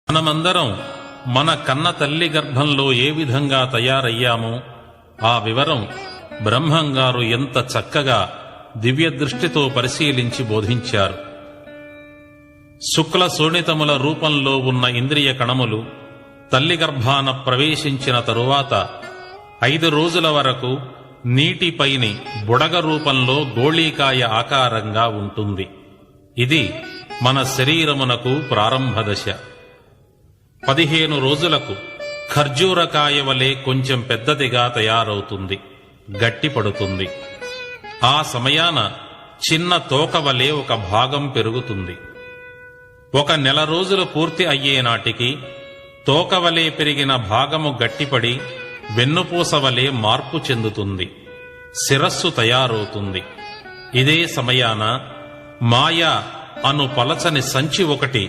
మనమందరం మన కన్న తల్లి గర్భంలో ఏ విధంగా తయారయ్యామో ఆ వివరం బ్రహ్మంగారు ఎంత చక్కగా దివ్య దృష్టితో పరిశీలించి బోధించారు. శుక్ల శోణితముల రూపంలో ఉన్న ఇంద్రియ కణములు తల్లి గర్భాన ప్రవేశించిన తరువాత 5 రోజుల వరకు నీటిపైని బుడగ రూపంలో గోళీకాయ ఆకారంగా ఉంటుంది. ఇది మన శరీరమునకు ప్రారంభ దశ. 15 రోజులకు ఖర్జూరకాయ వలె కొంచెం పెద్దదిగా తయారవుతుంది, గట్టిపడుతుంది. ఆ సమయాన చిన్న తోక వలె ఒక భాగం పెరుగుతుంది. 1 నెల రోజులు పూర్తి అయ్యే నాటికి తోకవలే పెరిగిన భాగము గట్టిపడి వెన్నుపూస వలె మార్పు చెందుతుంది, శిరస్సు తయారవుతుంది. ఇదే సమయాన మాయ అను పలచని సంచి ఒకటి